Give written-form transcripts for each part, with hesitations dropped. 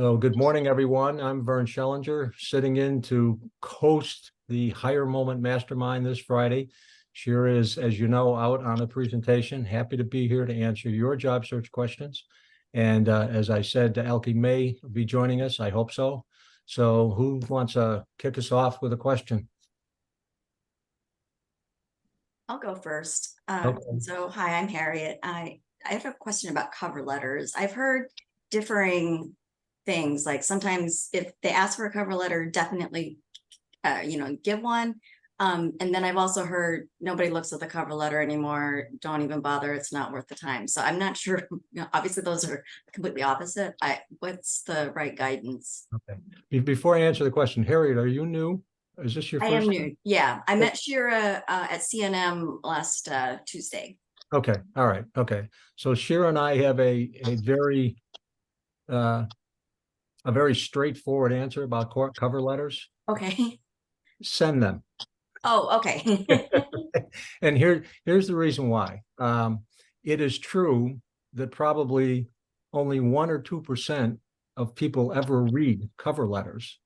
So good morning, everyone. I'm Vern Schellinger, sitting in to host the Higher Moment Mastermind this Friday. Shira is, as you know, out on a presentation. Happy to be here to answer your job search questions. And as I said, Elke may be joining us. I hope so. So who wants to kick us off with a question? I'll go first. Okay. So, hi, I'm Harriet. I have a question about cover letters. I've heard differing things, like sometimes if they ask for a cover letter, definitely, give one. And then I've also heard nobody looks at the cover letter anymore. Don't even bother. It's not worth the time. So I'm not sure. Obviously, those are completely opposite. What's the right guidance? Okay. Before I answer the question, Harriet, are you new? Is this your I first am time? new. Yeah, I met Shira at CNM last Tuesday. Okay. All right. Okay. So Shira and I have a uh, very straightforward answer about cover letters. Okay. Send them. Oh, okay. And here's the reason why. It is true that probably only 1 or 2% of people ever read cover letters,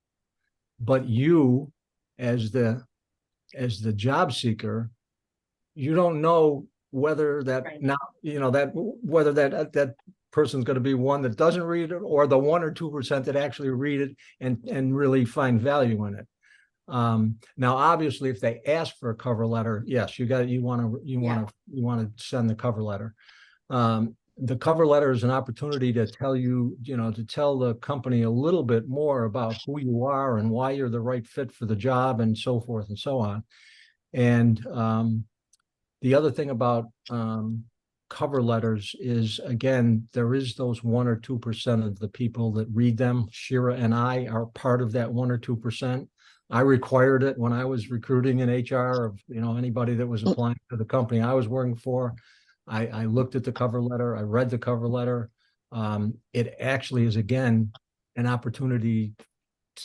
but you, as the job seeker, you don't know whether that Right. now that whether that person's going to be one that doesn't read it, or the 1 or 2% that actually read it and really find value in it. Now, obviously, if they ask for a cover letter, yes, you want to send the cover letter. The cover letter is an opportunity to tell to tell the company a little bit more about who you are and why you're the right fit for the job, and so forth and so on. And the other thing about cover letters is, again, there is those 1 or 2% of the people that read them. Shira and I are part of that 1 or 2%. I required it when I was recruiting in HR of anybody that was applying to the company I was working for. I looked at the cover letter. I read the cover letter. It actually is, again, an opportunity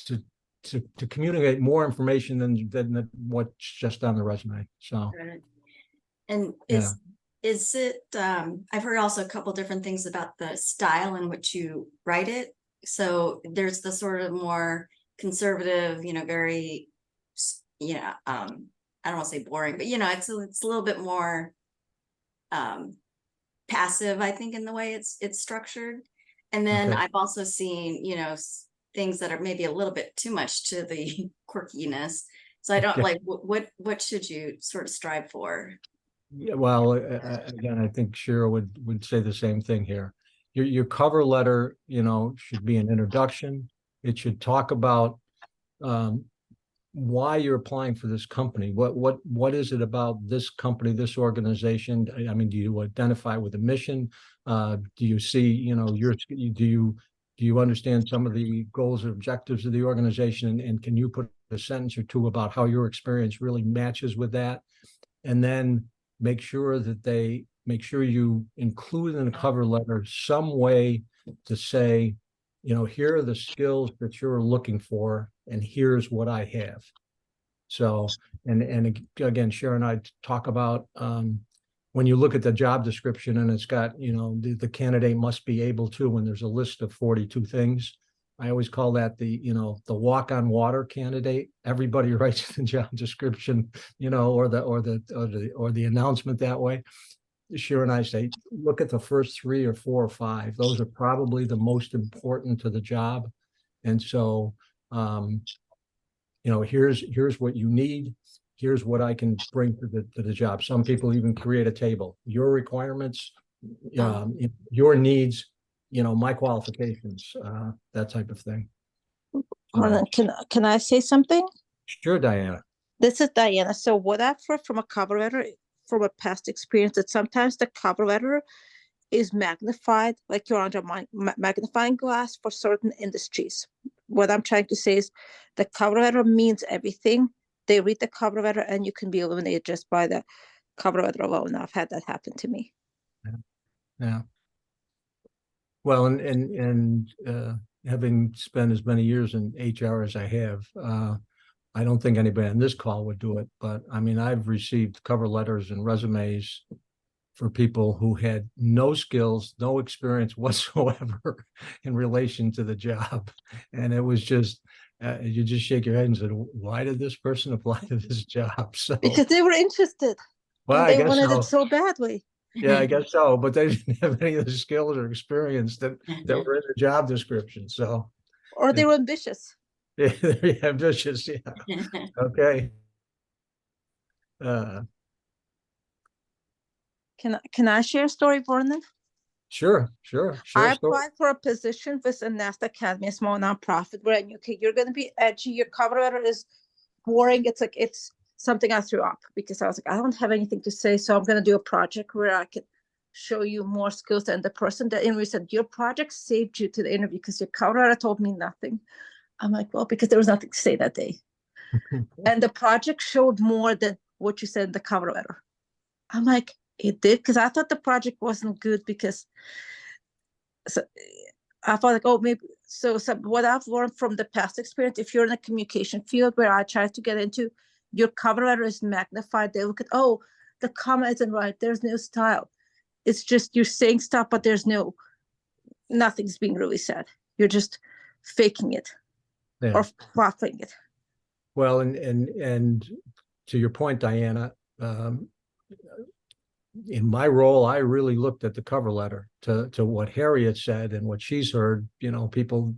to communicate more information than what's just on the resume. So. Right. And Yeah. is it, I've heard also a couple different things about the style in which you write it. So there's the sort of more conservative, very, I don't want to say boring, but it's a little bit more passive, I think, in the way it's structured. And then Okay. I've also seen, things that are maybe a little bit too much to the quirkiness. So I don't Okay. like what should you sort of strive for? Yeah, well, again, I think Shira would say the same thing here. Your cover letter, should be an introduction. It should talk about why you're applying for this company. What is it about this company, this organization? I mean, do you identify with the mission? Do you see, do you understand some of the goals or objectives of the organization? And can you put a sentence or two about how your experience really matches with that? And then make sure you include in the cover letter some way to say, here are the skills that you're looking for, and here's what I have. So, and again, Sharon and I talk about when you look at the job description and it's got, the candidate must be able to, when there's a list of 42 things. I always call that the walk on water candidate. Everybody writes the job description, or the announcement that way. Shira and I say, look at the first 3 or 4 or 5. Those are probably the most important to the job. And so, here's what you need. Here's what I can bring to the job. Some people even create a table. Your requirements, your needs, my qualifications, that type of thing. Hold on. Can I say something? Sure, Diana. This is Diana. So what I've heard from a cover letter, from a past experience, that sometimes the cover letter is magnified, like you're under magnifying glass for certain industries. What I'm trying to say is the cover letter means everything. They read the cover letter and you can be eliminated just by the cover letter alone. I've had that happen to me. Yeah. Well, and having spent as many years in HR as I have, I don't think anybody on this call would do it. But I mean, I've received cover letters and resumes for people who had no skills, no experience whatsoever in relation to the job. And it was just, you just shake your head and said, why did this person apply to this job? So, Because they were interested well, and I they guess wanted so. it so badly. Yeah, I guess so. But they didn't have any of the skills or experience that were in the job description. So, Or they were ambitious. yeah, there you have dishes. Yeah. Okay. Uh, Can I share a story, Vernon? sure. I Story. applied for a position with a Nest Academy, a small nonprofit, where I knew, okay, you're going to be edgy. Your cover letter is boring. It's something I threw up because I was like, I don't have anything to say. So I'm going to do a project where I can show you more skills. And the person that interviewed said, your project saved you to the interview because your cover letter told me nothing. I'm like, well, because there was nothing to say that day. And the project showed more than what you said in the cover letter. I'm like, it did, because I thought the project wasn't good because so I thought like, oh, maybe so what I've learned from the past experience, if you're in a communication field where I try to get into, your cover letter is magnified. They look at, oh, the comma isn't right. There's no style. It's just you're saying stuff, but there's nothing's being really said. You're just faking it or fluffing it. Well, and to your point, Diana, in my role, I really looked at the cover letter to what Harriet said and what she's heard. People,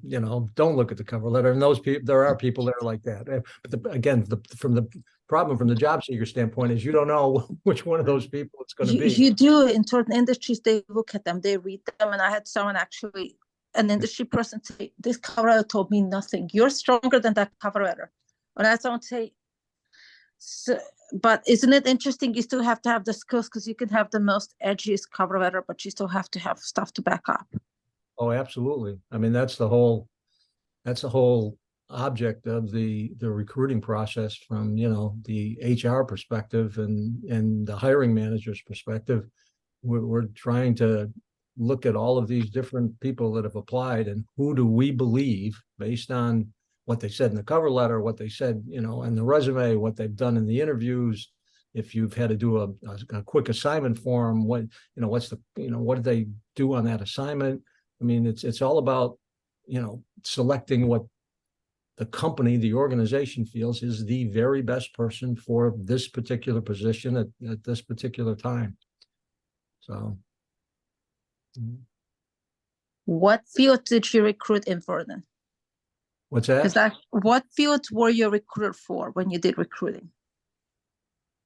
don't look at the cover letter, and those people, there are people that are like that. But again, from the problem from the job seeker standpoint is you don't know which one of those people it's going to be. You do in certain industries. They look at them, they read them, and I had someone actually, an industry person, say, "This cover letter told me nothing. You're stronger than that cover letter." And I had someone say, so, but isn't it interesting? You still have to have the skills because you can have the most edgiest cover letter, but you still have to have stuff to back up. Oh, absolutely. I mean, that's the whole object of the recruiting process from, the HR perspective and the hiring manager's perspective. We're trying to look at all of these different people that have applied and who do we believe based on what they said in the cover letter, what they said, in the resume, what they've done in the interviews. If you've had to do a quick assignment form, what did they do on that assignment? I mean, it's all about, selecting what the company, the organization feels is the very best person for this particular position at this particular time. So. What field did you recruit in, Vernon? What's that? What fields were you recruited for when you did recruiting?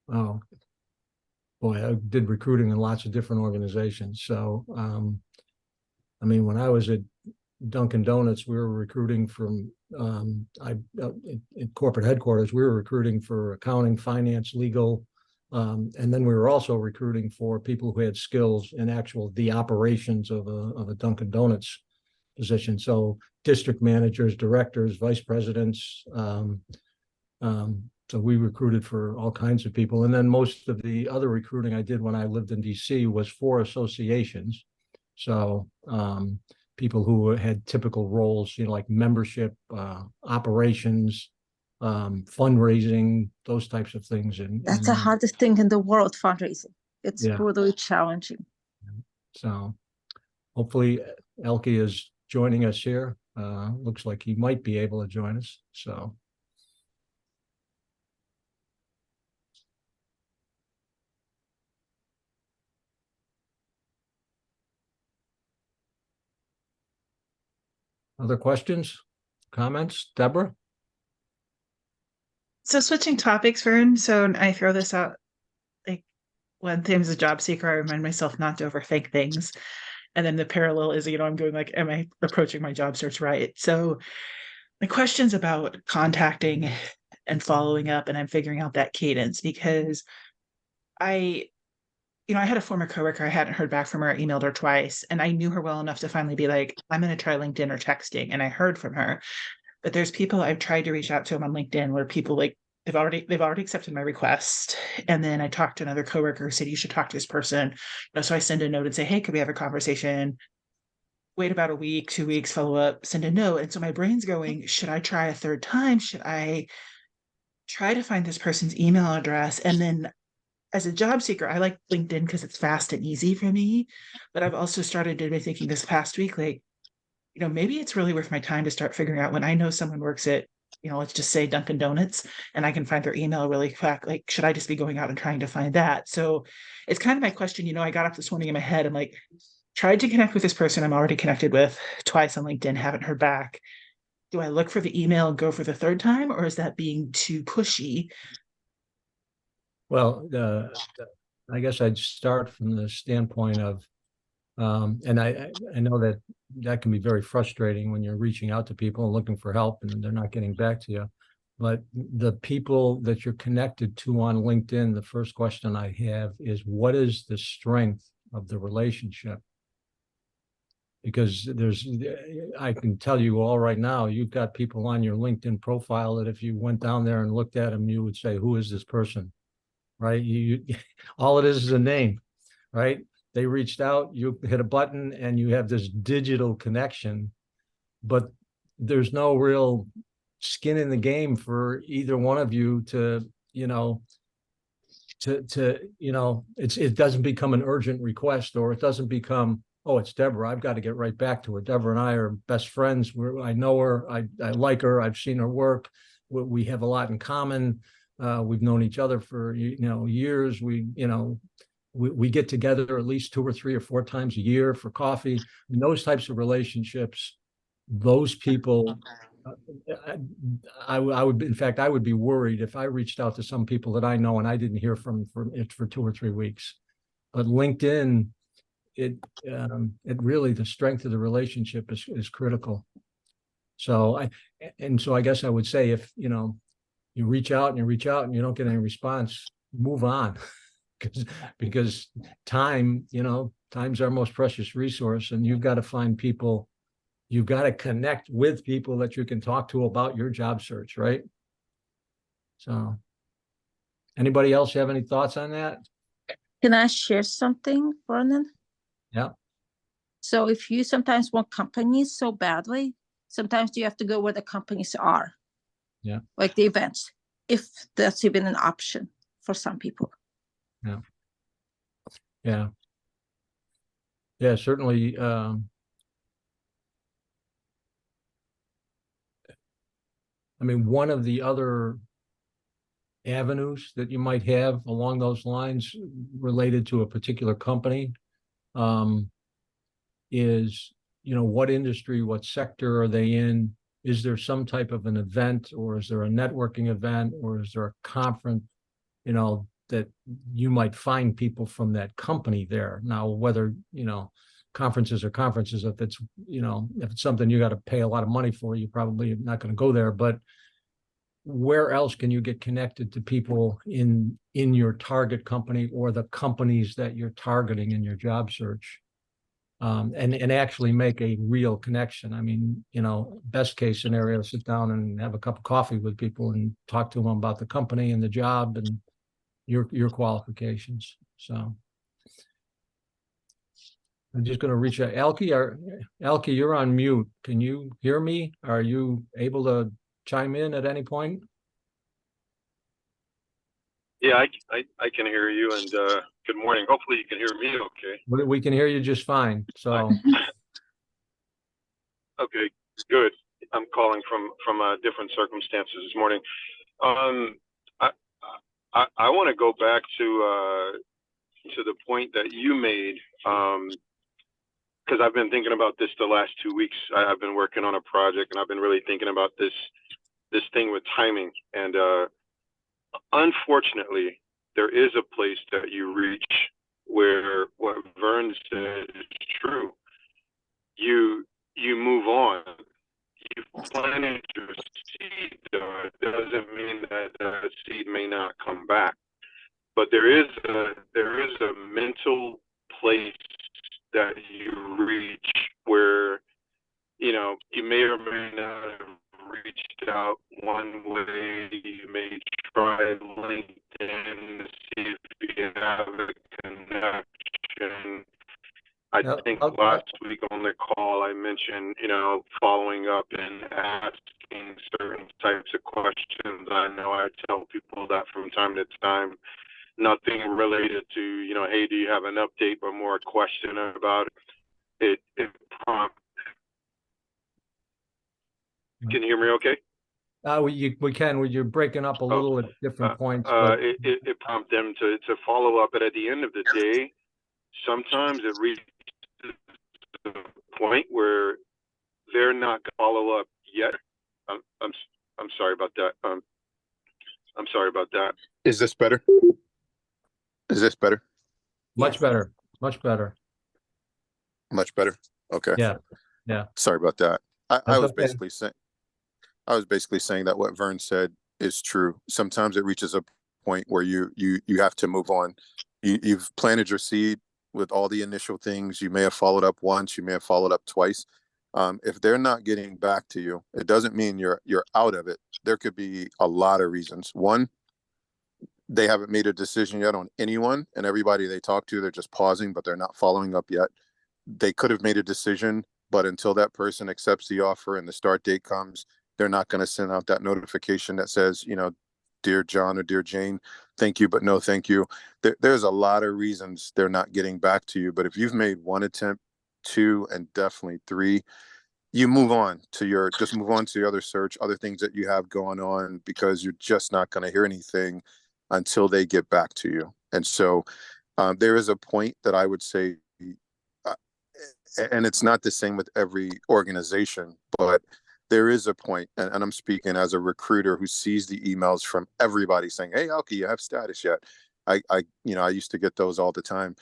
Oh, boy, I did recruiting in lots of different organizations. So, I mean, when I was at Dunkin' Donuts, we were recruiting from in corporate headquarters. We were recruiting for accounting, finance, legal, and then we were also recruiting for people who had skills in the operations of a Dunkin' Donuts position. So district managers, directors, vice presidents. So we recruited for all kinds of people. And then most of the other recruiting I did when I lived in DC was for associations. So people who had typical roles, like membership, operations, fundraising, those types of things. That's the hardest thing in the world, fundraising. It's brutally challenging. So hopefully Elke is joining us here. Looks like he might be able to join us. So. Other questions, comments, Deborah? So switching topics, Vern. So I throw this out, like one thing as a job seeker, I remind myself not to overthink things. And then the parallel is, I'm going like, am I approaching my job search right? So my question's about contacting and following up, and I'm figuring out that cadence because I had a former coworker. I hadn't heard back from her. I emailed her twice, and I knew her well enough to finally be like, I'm going to try LinkedIn or texting. And I heard from her. But there's people I've tried to reach out to them on LinkedIn where people they've already accepted my request. And then I talked to another coworker who said, you should talk to this person. So I send a note and say, hey, could we have a conversation? Wait about a week, 2 weeks, follow up, send a note. And so my brain's going, should I try a third time? Should I try to find this person's email address? And then as a job seeker, I like LinkedIn because it's fast and easy for me. But I've also started to be thinking this past week, like, maybe it's really worth my time to start figuring out when I know someone works at, let's just say Dunkin' Donuts, and I can find their email really quick. Like, should I just be going out and trying to find that? So it's kind of my question. I got up this morning in my head. I'm like, tried to connect with this person I'm already connected with twice on LinkedIn, haven't heard back. Do I look for the email and go for the third time, or is that being too pushy? Well, I guess I'd start from the standpoint of, and I know that that can be very frustrating when you're reaching out to people and looking for help and they're not getting back to you. But the people that you're connected to on LinkedIn, the first question I have is, what is the strength of the relationship? Because I can tell you all right now, you've got people on your LinkedIn profile that if you went down there and looked at them, you would say, who is this person? Right? All it is a name, right? They reached out, you hit a button, and you have this digital connection, but there's no real skin in the game for either one of you to, it doesn't become an urgent request, or it doesn't become, oh, it's Deborah, I've got to get right back to her. Deborah and I are best friends. I know her, I like her, I've seen her work. We have a lot in common. We've known each other for years. We get together at least 2 or 3 or 4 times a year for coffee. And those types of relationships, those people, I would, in fact, I would be worried if I reached out to some people that I know and I didn't hear from it for 2 or 3 weeks. But LinkedIn, it really, the strength of the relationship is critical. So I guess I would say, if you reach out and you don't get any response, move on. because time's our most precious resource, and you've got to find people, you've got to connect with people that you can talk to about your job search, right? So anybody else have any thoughts on that? Can I share something, Vernon? Yeah. So if you sometimes want companies so badly, sometimes you have to go where the companies are. Yeah. Like the events, if that's even an option for some people. Yeah. Yeah. Yeah, certainly. One of the other avenues that you might have along those lines related to a particular company is, what industry, what sector are they in? Is there some type of an event, or is there a networking event, or is there a conference, that you might find people from that company there? Now, whether, conferences are conferences, if it's something you got to pay a lot of money for, you probably not going to go there. But where else can you get connected to people in your target company or the companies that you're targeting in your job search, and actually make a real connection? Best case scenario, sit down and have a cup of coffee with people and talk to them about the company and the job and your qualifications. So I'm just going to reach out. Elke, you're on mute. Can you hear me? Are you able to chime in at any point? Yeah, I can hear you, and good morning. Hopefully you can hear me okay. We can hear you just fine. So okay, good. I'm calling from different circumstances this morning. I want to go back to the point that you made, because I've been thinking about this the last 2 weeks. I've been working on a project, and I've been really thinking about this thing with timing. And unfortunately, there is a place that you reach where what Vern said is true. You move on. You planted your seed, though. It doesn't mean that the seed may not come back. But there is a mental place that you reach where, you may or may not have reached out one way. You may try LinkedIn to see if you have a connection. I think last week on the call I mentioned, following up and asking certain types of questions. I know I tell people that from time to time. nothing related to, you know, hey, do you have an update, but more a question about it. It prompt. Can you hear me okay? We can, you're breaking up a little at different points, but It prompts them to follow up, but at the end of the day, sometimes it reaches the point where they're not gonna follow up yet. I'm sorry about that. I'm sorry about that. Is this better? Is this better? much Yes. better, much better. Much better. Okay. Yeah. Sorry about that. I That's was okay. basically saying that what Vern said is true. Sometimes it reaches a point where you have to move on. You've planted your seed with all the initial things. You may have followed up once, you may have followed up twice. If they're not getting back to you, it doesn't mean you're out of it. There could be a lot of reasons. One, they haven't made a decision yet on anyone, and everybody they talk to, they're just pausing, but they're not following up yet. They could have made a decision, but until that person accepts the offer and the start date comes, they're not going to send out that notification that says, you know, dear John or dear Jane, thank you, but no thank you. There's a lot of reasons they're not getting back to you. But if you've made one attempt, two, and definitely three, you move on to your other search, other things that you have going on, because you're just not going to hear anything until they get back to you. And so there is a point that I would say, and it's not the same with every organization, but there is a point, and I'm speaking as a recruiter who sees the emails from everybody saying, hey, Elke, you have status yet? I used to get those all the time.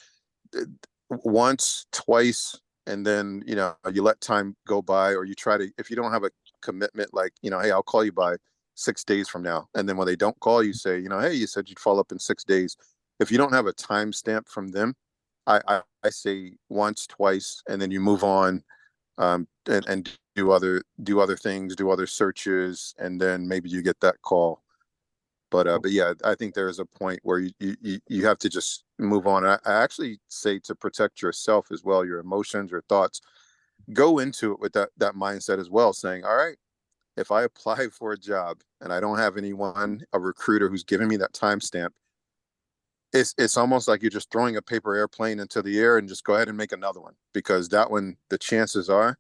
Once, twice, and then, you know, you let time go by, or you try to, if you don't have a commitment, like, you know, hey, I'll call you by 6 days from now. And then when they don't call you, say, you know, hey, you said you'd follow up in 6 days. If you don't have a timestamp from them, I say once, twice, and then you move on, and do other things, do other searches, and then maybe you get that call. But yeah, I think there is a point where you have to just move on. I actually say, to protect yourself as well, your emotions, your thoughts, go into it with that mindset as well, saying, all right, if I apply for a job and I don't have a recruiter who's giving me that timestamp, it's almost like you're just throwing a paper airplane into the air and just go ahead and make another one, because that one, the chances are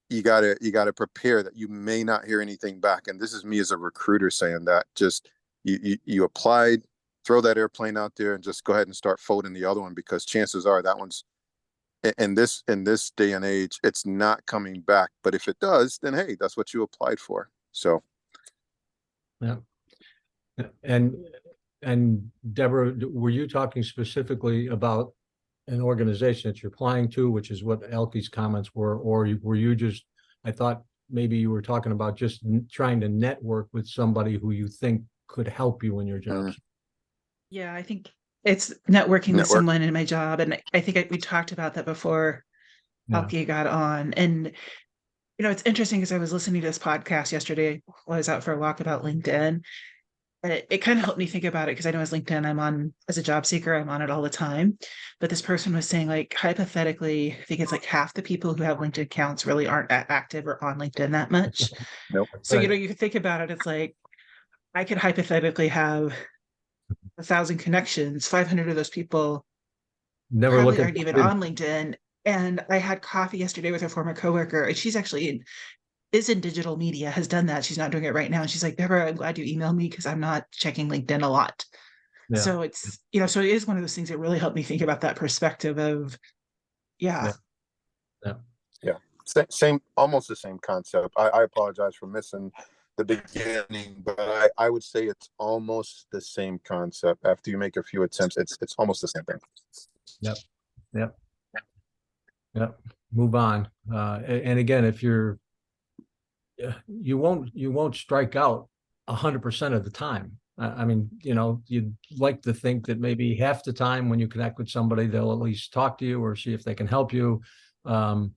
you gotta prepare that you may not hear anything back. And this is me as a recruiter saying that. Just you applied, throw that airplane out there and just go ahead and start folding the other one, because chances are that one's, in this day and age, it's not coming back. But if it does, then hey, that's what you applied for. So Yeah. And Deborah, were you talking specifically about an organization that you're applying to, which is what Elke's comments were, or were you just, I thought maybe you were talking about just trying to network with somebody who you think could help you in your job? Yeah, I think it's networking with someone in my job. And I think we talked about that before Elke got on. And, you know, it's interesting because I was listening to this podcast yesterday while I was out for a walk about LinkedIn. And it kind of helped me think about it, because I know as LinkedIn, I'm on, as a job seeker, I'm on it all the time. But this person was saying, like, hypothetically, I think it's like half the people who have LinkedIn accounts really aren't active or on LinkedIn that much. Nope. So, you know, you can think about it. It's like, I could hypothetically have 1,000 connections. 500 of those people Never probably look at aren't even on LinkedIn. And I had coffee yesterday with a former coworker, and she's actually is in digital media, has done that. She's not doing it right now. And she's like, Deborah, I'm glad you emailed me, because I'm not checking LinkedIn a lot. Yeah. So it's, you know, so it is one of those things that really helped me think about that perspective of, Yeah. same, almost the same concept. I apologize for missing the beginning, but I would say it's almost the same concept. After you make a few attempts, it's almost the same thing. Yep. Move on. And again, if you won't strike out 100% of the time. I mean, you know, you'd like to think that maybe half the time when you connect with somebody, they'll at least talk to you or see if they can help you. So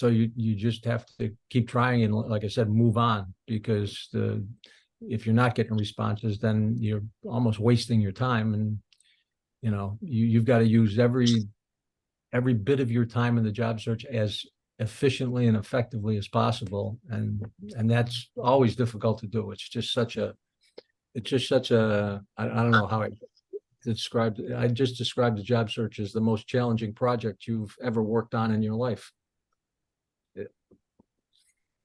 you just have to keep trying, and like I said, move on, because if you're not getting responses, then you're almost wasting your time. And you know, you've got to use every bit of your time in the job search as efficiently and effectively as possible, and that's always difficult to do. It's just such a it's just such a, I don't know how I described it. I just described the job search as the most challenging project you've ever worked on in your life.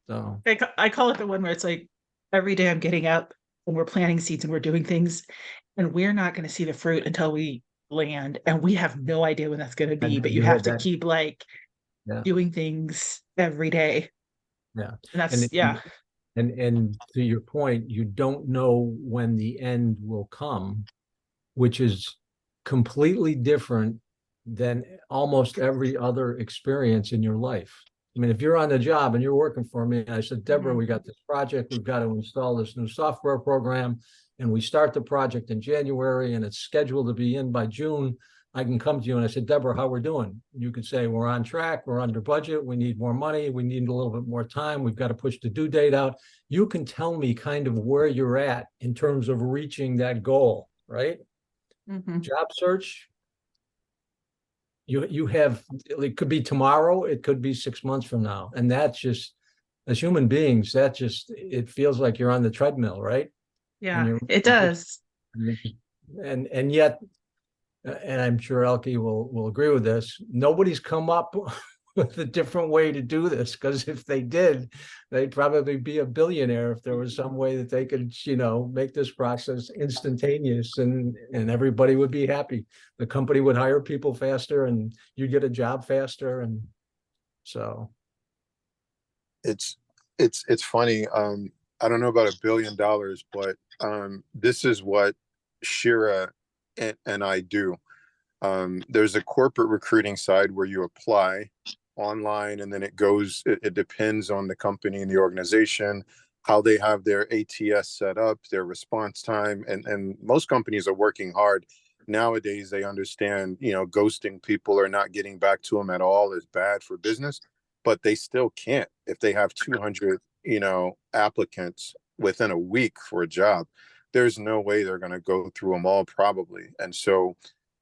So, I call it the one where it's like every day I'm getting up and we're planting seeds and we're doing things, and we're not going to see the fruit until we land, and we have no idea when that's going to be. and But you you have had to that, keep like yeah, doing things every day, yeah. and And, that's yeah. and to your point, you don't know when the end will come, which is completely different than almost every other experience in your life. I mean, if you're on the job and you're working for me, and I said, Deborah, Mhm. we got this project, we've got to install this new software program, and we start the project in January and it's scheduled to be in by June. I can come to you and I said, Deborah, how we're doing? You could say, we're on track, we're under budget, we need more money, we need a little bit more time, we've got to push the due date out. You can tell me kind of where you're at in terms of reaching that goal, right? Mhm. Job search, you have, it could be tomorrow, it could be 6 months from now, and that's just, as human beings, that just, it feels like you're on the treadmill, right? And Yeah, you're it does. and yet, and I'm sure Elke will agree with this, nobody's come up with a different way to do this, because if they did, they'd probably be a billionaire if there was some way that they could, make this process instantaneous, and everybody would be happy. The company would hire people faster and you'd get a job faster. And so, It's it's funny. I don't know about $1 billion, but this is what Shira and I do. There's a corporate recruiting side where you apply online, and then it depends on the company and the organization, how they have their ATS set up, their response time. And most companies are working hard. Nowadays, they understand, ghosting people or not getting back to them at all is bad for business, but they still can't. If they have 200, applicants within a week for a job, there's no way they're going to go through them all probably. And so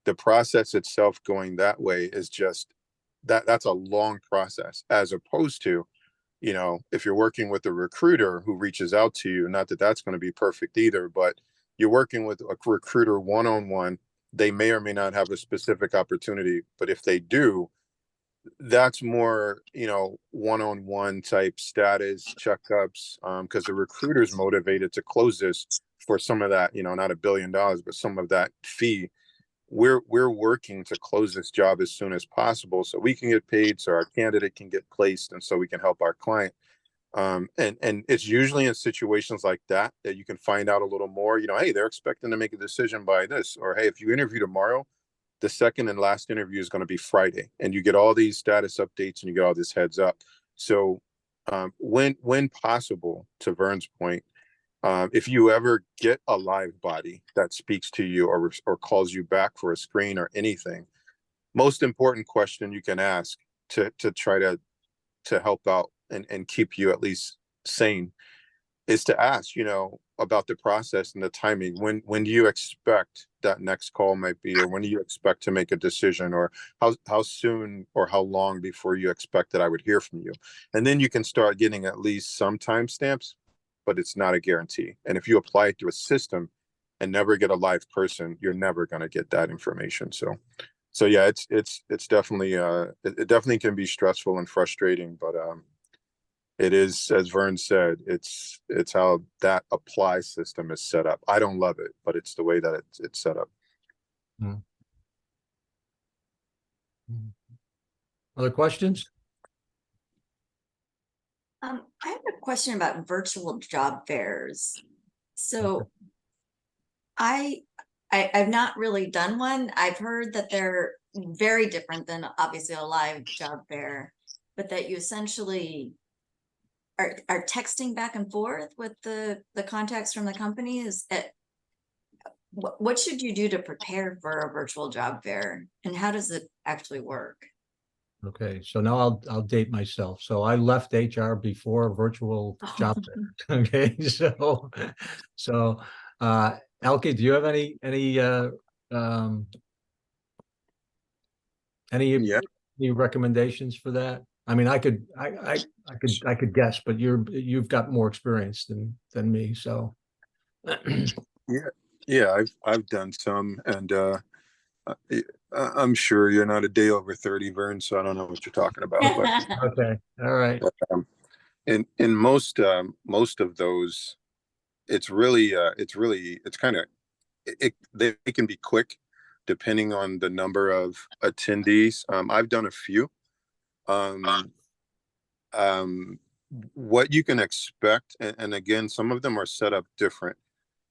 the process itself going that way is just that's a long process, as opposed to, if you're working with a recruiter who reaches out to you, not that that's going to be perfect either, but you're working with a recruiter one-on-one. They may or may not have a specific opportunity, but if they do, that's more, one-on-one type status checkups, because the recruiter's motivated to close this for some of that, not $1 billion, but some of that fee. We're working to close this job as soon as possible so we can get paid, so our candidate can get placed, and so we can help our client. And it's usually in situations like that that you can find out a little more. Hey, they're expecting to make a decision by this, or hey, if you interview tomorrow, the second and last interview is going to be Friday, and you get all these status updates and you get all this heads up. So when possible, to Vern's point, if you ever get a live body that speaks to you or calls you back for a screen or anything, most important question you can ask to try to help out and keep you at least sane is to ask, about the process and the timing. When do you expect that next call might be, or when do you expect to make a decision, or how soon or how long before you expect that I would hear from you? And then you can start getting at least some timestamps, but it's not a guarantee. And if you apply it to a system and never get a live person, you're never going to get that information. So yeah, it's definitely it definitely can be stressful and frustrating, but it is, as Vern said, it's how that apply system is set up. I don't love it, but it's the way that it's set up. other questions? I have a question about virtual job fairs. So I've not really done one. I've heard that they're very different than obviously a live job fair, but that you essentially are texting back and forth with the contacts from the company. What should you do to prepare for a virtual job fair, and how does it actually work? Okay, so now I'll date myself. So I left HR before virtual job fair. Okay, so Elke, do you have um Yeah. any recommendations for that? I mean, I could guess, but you've got more experience than me, so. Yeah, I've done some, and uh, I'm sure you're not a day over 30, Vern, so I don't know what you're talking about. But Okay, all right. um, in most of those, it's kind of they can be quick depending on the number of attendees. I've done a few. Um, um, what you can expect, and again, some of them are set up different.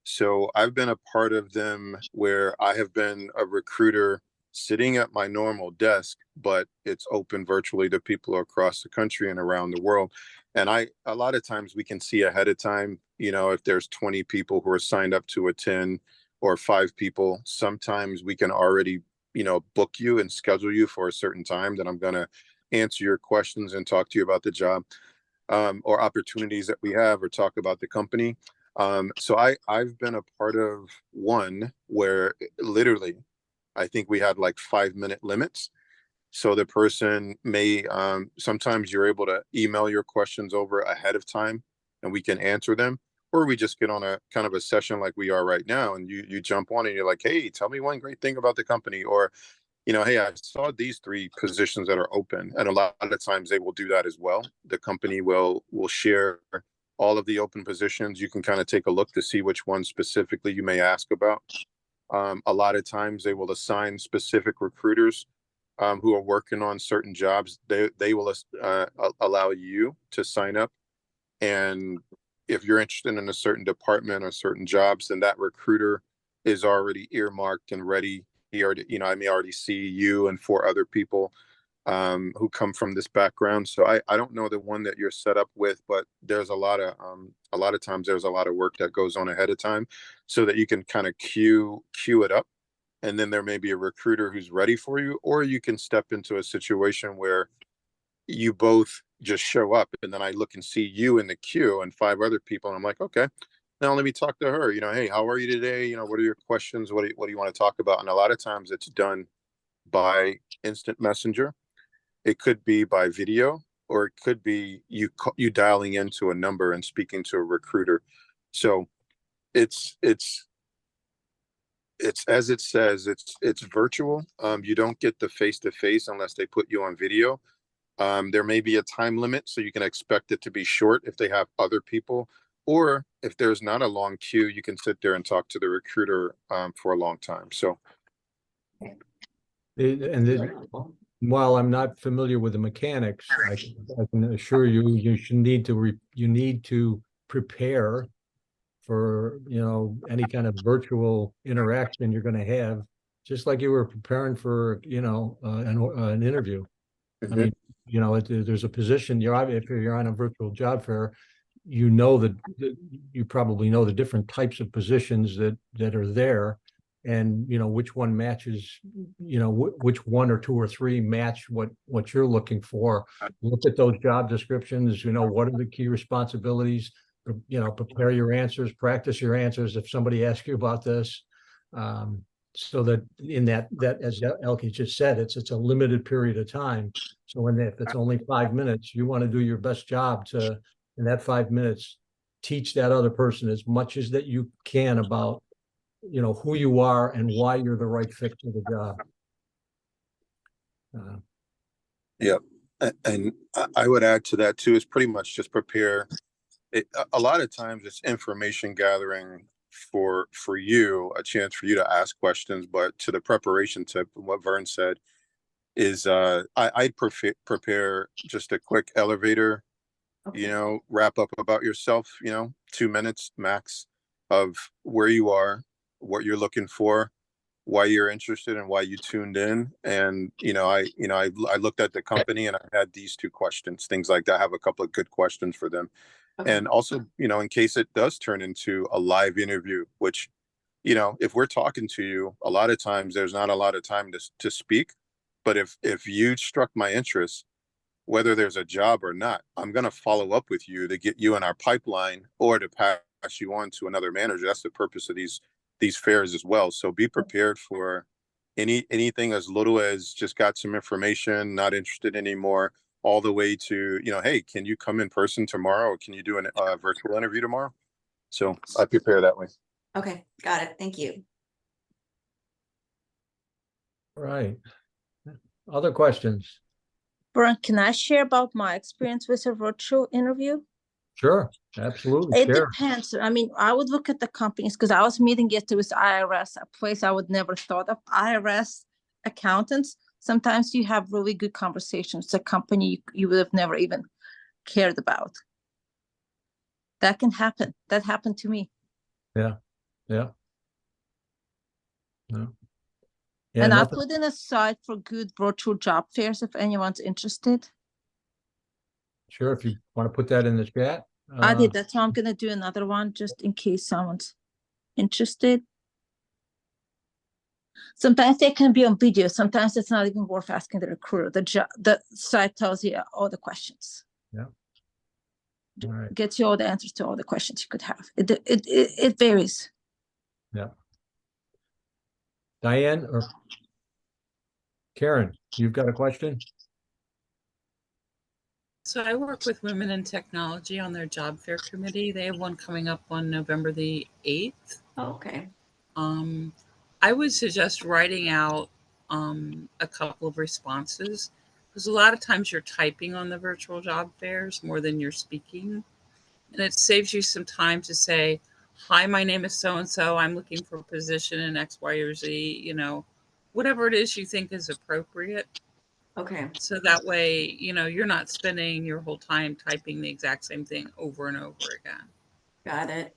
So I've been a part of them where I have been a recruiter sitting at my normal desk, but it's open virtually to people across the country and around the world. And a lot of times we can see ahead of time, if there's 20 people who are signed up to attend or 5 people, sometimes we can already, book you and schedule you for a certain time that I'm going to answer your questions and talk to you about the job, or opportunities that we have, or talk about the company. So I've been a part of one where literally, I think we had like 5-minute limits. So the person may, sometimes you're able to email your questions over ahead of time and we can answer them, or we just get on a kind of a session like we are right now. And you jump on and you're like, hey, tell me one great thing about the company, or, hey, I saw these 3 positions that are open. And a lot of times they will do that as well. The company will share all of the open positions. You can kind of take a look to see which one specifically you may ask about. A lot of times they will assign specific recruiters, who are working on certain jobs. They will allow you to sign up. And if you're interested in a certain department or certain jobs, then that recruiter is already earmarked and ready. He already, I may already see you and 4 other people, who come from this background. So I don't know the one that you're set up with, but there's a lot of times there's a lot of work that goes on ahead of time so that you can kind of queue it up. And then there may be a recruiter who's ready for you, or you can step into a situation where you both just show up, and then I look and see you in the queue and 5 other people. And I'm like, okay, now let me talk to her, hey, how are you today? What are your questions? What do you want to talk about? And a lot of times it's done by instant messenger. It could be by video, or it could be you dialing into a number and speaking to a recruiter. So it's as it says, it's virtual. You don't get the face to face unless they put you on video. There may be a time limit, so you can expect it to be short if they have other people, or if there's not a long queue, you can sit there and talk to the recruiter, for a long time. So While I'm not familiar with the mechanics, I can assure you, you need to prepare for, any kind of virtual interaction you're going to have, just like you were preparing for, an interview. I mean, there's a position if you're on a virtual job fair, that you probably know the different types of positions that are there, and which one matches, which 1 or 2 or 3 match what you're looking for. Look at those job descriptions. What are the key responsibilities? Prepare your answers, practice your answers if somebody asks you about this. So that in that as Elke just said, it's a limited period of time. So if it's only 5 minutes, you want to do your best job to, in that 5 minutes, teach that other person as much as that you can about, who you are and why you're the right fit for the job. yeah. And I would add to that too, is pretty much just prepare. A lot of times it's information gathering for you, a chance for you to ask questions. But to the preparation tip, what Vern said is, I'd prepare just a quick elevator, Okay. wrap up about yourself, 2 minutes max, of where you are, what you're looking for, why you're interested, and why you tuned in. And I looked at the company and I had these 2 questions, things like that. I have a couple of good questions for them. Okay. And also, in case it does turn into a live interview, which, if we're talking to you, a lot of times there's not a lot of time to speak. But if you struck my interest, whether there's a job or not, I'm going to follow up with you to get you in our pipeline, or to pass you on to another manager. That's the purpose of these fairs as well. So be prepared for anything as little as just got some information, not interested anymore, all the way to, hey, can you come in person tomorrow? Or can you do a virtual interview tomorrow? So I prepare that way. Okay, got it. Thank you. Right. Other questions? Brian, can I share about my experience with a virtual interview? Sure, absolutely. It Share. depends. I mean, I would look at the companies because I was meeting yesterday with IRS, a place I would never thought of. IRS accountants. Sometimes you have really good conversations. A company you would have never even cared about. That can happen. That happened to me. Yeah. Yeah. Yeah. Yeah, And I nothing. put in a site for good virtual job fairs if anyone's interested. Sure, if you want to put that in the chat. I did. That's why I'm gonna do another one just in case someone's interested. Sometimes they can be on video. Sometimes it's not even worth asking the recruiter. The site tells you all the questions. Yeah. All right. Gets you all the answers to all the questions you could have. It varies. Yeah. Diane or Karen, you've got a question? So I work with Women in Technology on their job fair committee. They have one coming up on November the 8th. Oh, okay. I would suggest writing out a couple of responses because a lot of times you're typing on the virtual job fairs more than you're speaking. And it saves you some time to say, hi, my name is so and so. I'm looking for a position in X, Y, or Z, whatever it is you think is appropriate. Okay. So that way, you're not spending your whole time typing the exact same thing over and over again. Got it.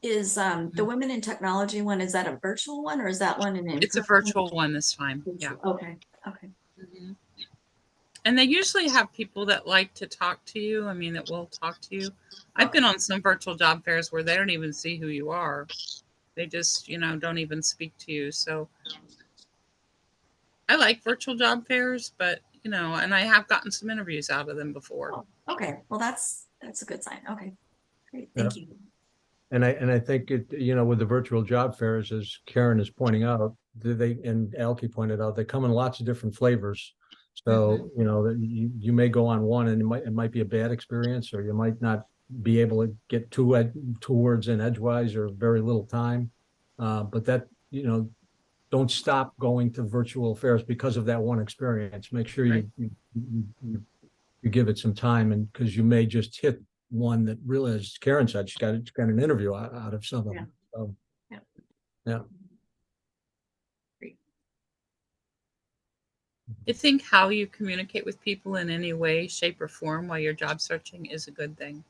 Is the Women in Technology one, is that a virtual one or is that one an It's a in-person? virtual one this time. Yeah. Okay. Okay. Mhm. And they usually have people that like to talk to you. I mean, that will talk to you. I've been on some virtual job fairs where they don't even see who you are. They just, don't even speak to you. So I like virtual job fairs, but, and I have gotten some interviews out of them before. Oh, okay. Well, that's a good sign. Okay. Great. Yeah. Thank you. And I think it, with the virtual job fairs, as Karen is pointing out, they and Alki pointed out, they come in lots of different flavors. So, you may go on one and it might be a bad experience, or you might not be able to get two words in edgewise or very little time. But that, don't stop going to virtual fairs because of that one experience. Make sure Right. you give it some time, and because you may just hit one that really, as Karen said, she got an interview out of some of them. So, Yeah. yeah. Great. I think how you communicate with people in any way, shape, or form while you're job searching is a good thing.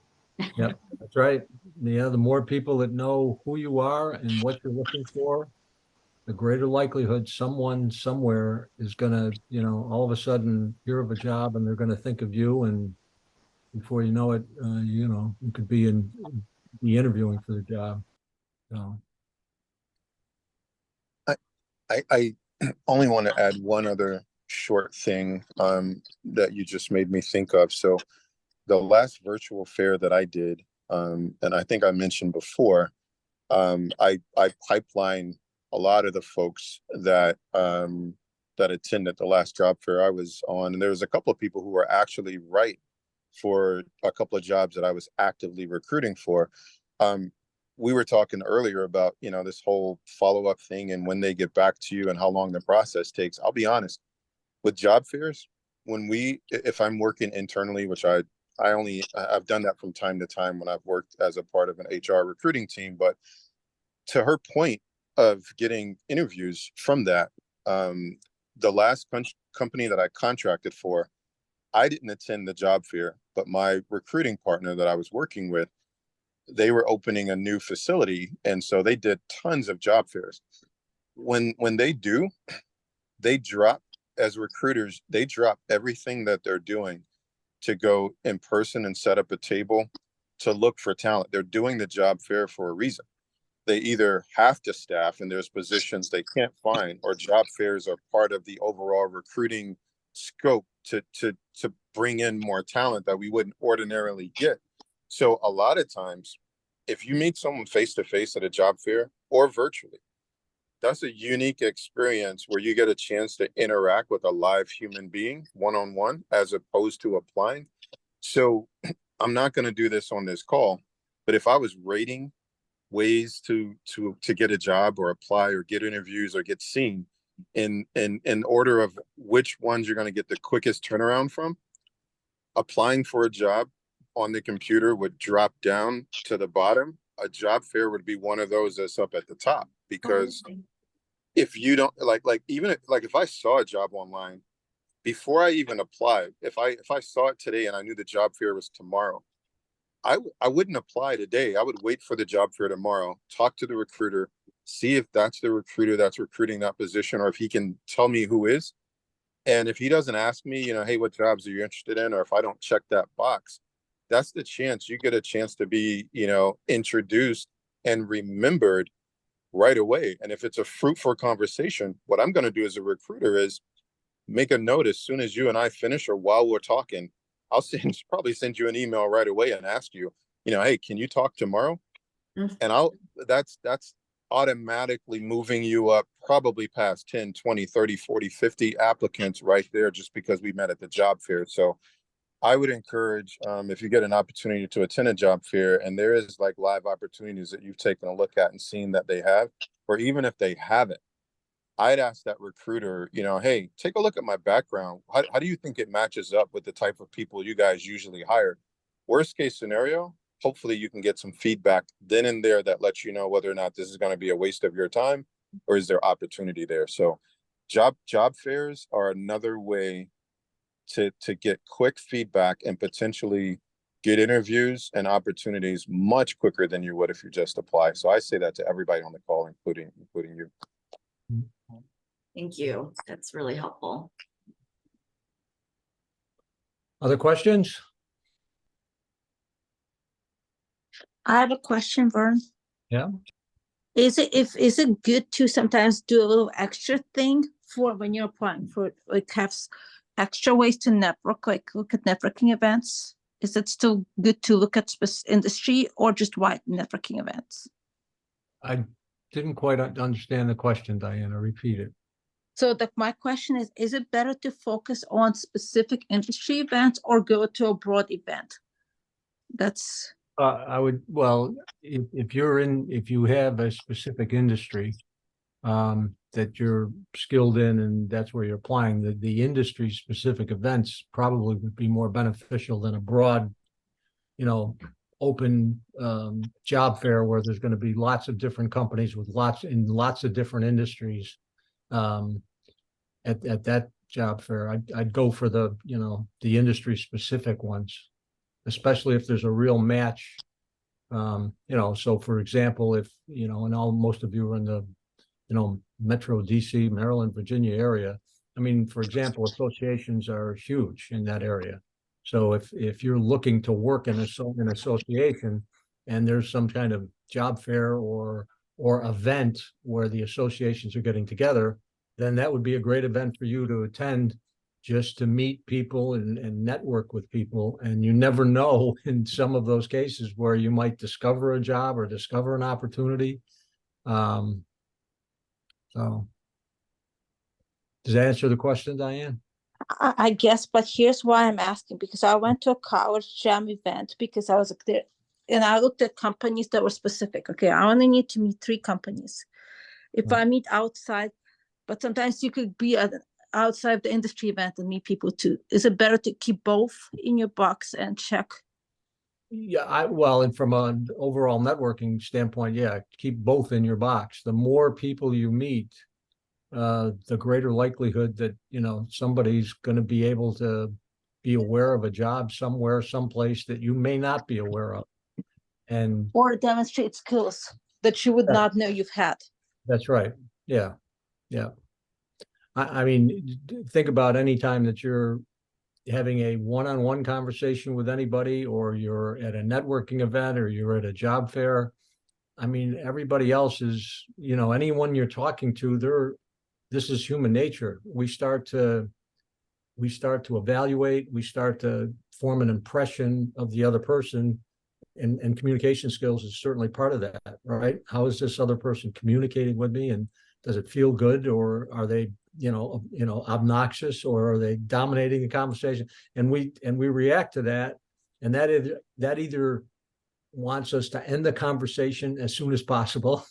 Yep, that's right. The more people that know who you are and what you're looking for, the greater likelihood someone somewhere is gonna, all of a sudden hear of a job and they're gonna think of you, and before you know it, you could be interviewing for the job. So, I only want to add one other short thing that you just made me think of. So the last virtual fair that I did, and I think I mentioned before, I pipeline a lot of the folks that attended the last job fair I was on, and there was a couple of people who were actually right for a couple of jobs that I was actively recruiting for. We were talking earlier about, this whole follow-up thing and when they get back to you and how long the process takes. I'll be honest, with job fairs, if I'm working internally, which I've done that from time to time when I've worked as a part of an HR recruiting team, but to her point of getting interviews from that, the last company that I contracted for, I didn't attend the job fair, but my recruiting partner that I was working with, they were opening a new facility, and so they did tons of job fairs. When they do, they drop, as recruiters, they drop everything that they're doing to go in person and set up a table to look for talent. They're doing the job fair for a reason. They either have to staff and there's positions they can't find, or job fairs are part of the overall recruiting scope to bring in more talent that we wouldn't ordinarily get. So a lot of times, if you meet someone face to face at a job fair or virtually, that's a unique experience where you get a chance to interact with a live human being one-on-one as opposed to applying. So I'm not going to do this on this call, but if I was rating ways to get a job or apply or get interviews or get seen in order of which ones you're going to get the quickest turnaround from. Applying for a job on the computer would drop down to the bottom. A job fair would be one of those that's up at the top, because if you don't even if I saw a job online before I even applied, if I saw it today and I knew the job fair was tomorrow, I wouldn't apply today. I would wait for the job fair tomorrow, talk to the recruiter, see if that's the recruiter that's recruiting that position, or if he can tell me who is. And if he doesn't ask me, hey, what jobs are you interested in? Or if I don't check that box, that's the chance you get a chance to be, introduced and remembered right away. And if it's a fruitful conversation, what I'm going to do as a recruiter is make a note as soon as you and I finish, or while we're talking, I'll probably send you an email right away and ask you, hey, can you talk tomorrow? And that's automatically moving you up probably past 10, 20, 30, 40, 50 applicants right there, just because we met at the job fair. So I would encourage, if you get an opportunity to attend a job fair and there is like live opportunities that you've taken a look at and seen that they have, or even if they haven't, I'd ask that recruiter, hey, take a look at my background. How do you think it matches up with the type of people you guys usually hire? Worst case scenario, hopefully you can get some feedback then and there that lets you know whether or not this is going to be a waste of your time, or is there opportunity there. So job fairs are another way to get quick feedback and potentially get interviews and opportunities much quicker than you would if you just apply. So I say that to everybody on the call, including you. Thank you. That's really helpful. Other questions? I have a question, Vern. Yeah. Is it good to sometimes do a little extra thing for when you're applying for, like, have extra ways to network, like look at networking events? Is it still good to look at specific industry or just wide networking events? I didn't quite understand the question, Diana. Repeat it. So my question is it better to focus on specific industry events or go to a broad event? That's I would, well, if you have a specific industry that you're skilled in and that's where you're applying, the industry specific events probably would be more beneficial than a broad, open job fair where there's going to be lots of different companies with lots of different industries. At that job fair, I'd go for the industry specific ones, especially if there's a real match. So for example, if and most of you are in the Metro DC, Maryland, Virginia area. I mean, for example, associations are huge in that area. So if you're looking to work in an association and there's some kind of job fair or event where the associations are getting together, then that would be a great event for you to attend, just to meet people and network with people. And you never know in some of those cases where you might discover a job or discover an opportunity. So does that answer the question, Diane? I guess, but here's why I'm asking, because I went to a college jam event because I was there and I looked at companies that were specific. Okay, I only need to meet 3 companies. If I meet outside, but sometimes you could be outside the industry event and meet people too. Is it better to keep both in your box and check? Yeah, and from an overall networking standpoint, yeah, keep both in your box. The more people you meet, the greater likelihood that somebody's going to be able to be aware of a job somewhere, someplace that you may not be aware of, or demonstrate skills that you would not know you've had. That's right. Yeah. I mean, think about any time that you're having a one-on-one conversation with anybody, or you're at a networking event, or you're at a job fair. I mean, everybody else is, anyone you're talking to, this is human nature. We start to evaluate, we start to form an impression of the other person, and communication skills is certainly part of that, right? How is this other person communicating with me, and does it feel good, or are they obnoxious, or are they dominating the conversation? And we react to that, and that either wants us to end the conversation as soon as possible,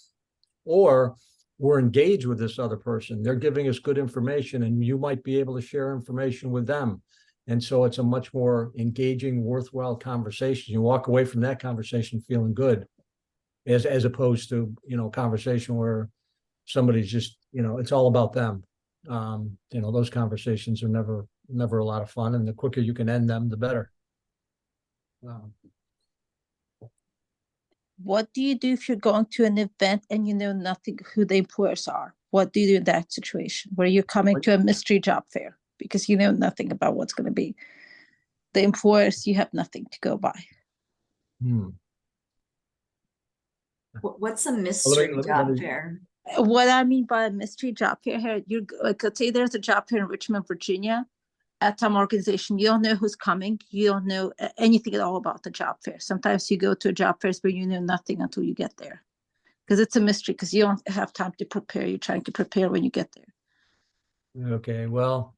or we're engaged with this other person. They're giving us good information, and you might be able to share information with them. And so it's a much more engaging, worthwhile conversation. You walk away from that conversation feeling good, as opposed to, conversation where somebody's just, it's all about them. Those conversations are never a lot of fun, and the quicker you can end them, the better. What do you do if you're going to an event and you know nothing who the employers are? What do you do in that situation where you're coming to a mystery job fair because you know nothing about what's going to be? The employers, you have nothing to go by. What's a mystery let job me- fair? What I mean by a mystery job fair here, you're like, let's say there's a job fair in Richmond, Virginia, at some organization. You don't know who's coming. You don't know anything at all about the job fair. Sometimes you go to a job fair where you know nothing until you get there, because it's a mystery, because you don't have time to prepare. You're trying to prepare when you get there. Okay, well,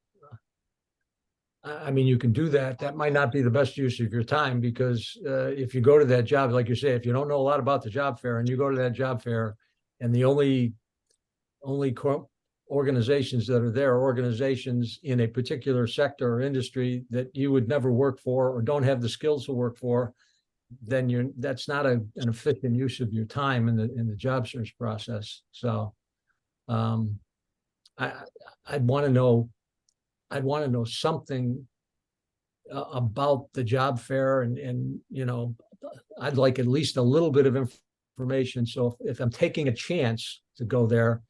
I mean, you can do that. That might not be the best use of your time, because if you go to that job, like you say, if you don't know a lot about the job fair and you go to that job fair, and the only organizations that are there are organizations in a particular sector or industry that you would never work for or don't have the skills to work for, then that's not an efficient use of your time in the job search process. So I'd want to know something about the job fair, and I'd like at least a little bit of information. So if I'm taking a chance to go there,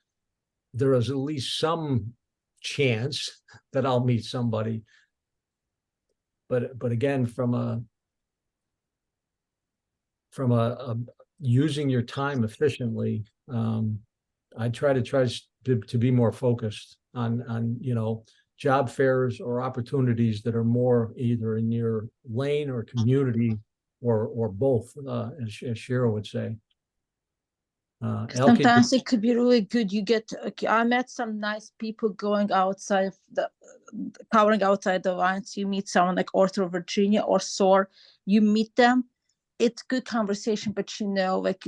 there is at least some chance that I'll meet somebody. But again, from a using your time efficiently, I try to be more focused on job fairs or opportunities that are more either in your lane or community, or both, as Cheryl would say. Sometimes it could be really good. You get, okay, I met some nice people going outside of covering outside the lines. You meet someone like Arthur, Virginia, or SOAR. You meet them. It's good conversation, but like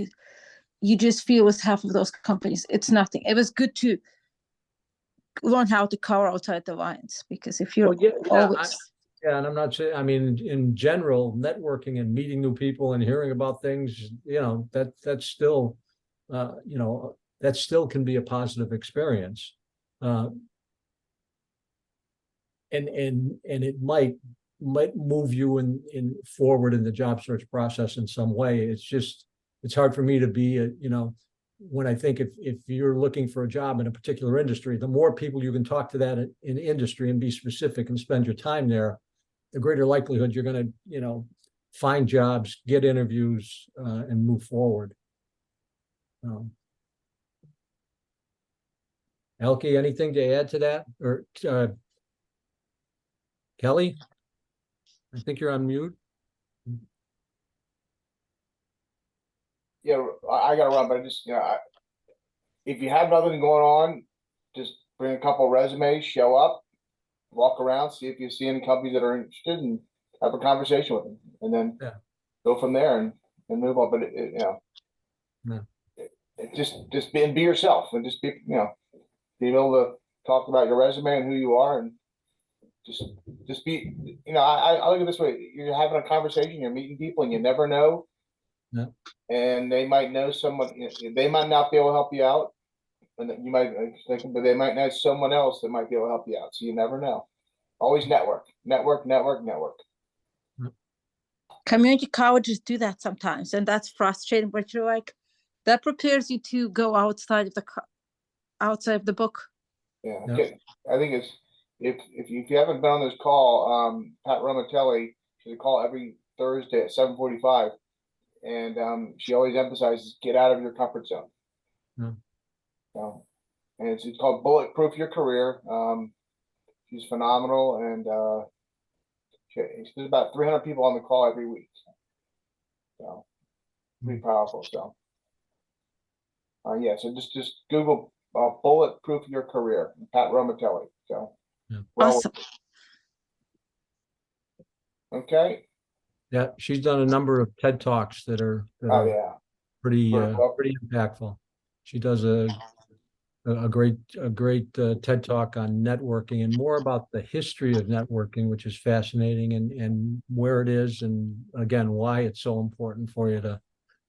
you just feel with half of those companies, it's nothing. It was good to learn how to cover outside the lines, because if you're always. Yeah, and I'm not saying, I mean, in general, networking and meeting new people and hearing about things, that's still, that still can be a positive experience. And it might move you in forward in the job search process in some way. It's hard for me to be, when I think if you're looking for a job in a particular industry, the more people you can talk to that in industry and be specific and spend your time there, the greater likelihood you're going to, find jobs, get interviews, and move forward. Elke, anything to add to that? Or Kelly? I think you're on mute. Yeah, I gotta run, but if you have nothing going on, just bring a couple resumes, show up, walk around, see if you see any companies that are interested, and have a conversation with them, and then go from there and move on. But just be yourself, and just be able to talk about your resume and who you are, and just be, I look at it this way: you're having a conversation, you're meeting people, and you never know. Yeah. And they might know someone. They might not be able to help you out, and you might, but they might know someone else that might be able to help you out. So you never know. Always network. Community colleges do that sometimes, and that's frustrating. But you're like, that prepares you to go outside of the book. Yeah. Okay. I think it's if you haven't been on this call, Pat Romatelli, she's a call every Thursday at 7:45. And she always emphasizes get out of your comfort zone. And it's called Bulletproof Your Career. She's phenomenal, and there's about 300 people on the call every week. So pretty powerful. So so just Google Bulletproof Your Career, Pat Romatelli. So Awesome. Okay. Yeah, she's done a number of TED Talks that are Oh, yeah. pretty Very well. pretty impactful. She does a great TED Talk on networking and more about the history of networking, which is fascinating, and where it is, and again why it's so important for you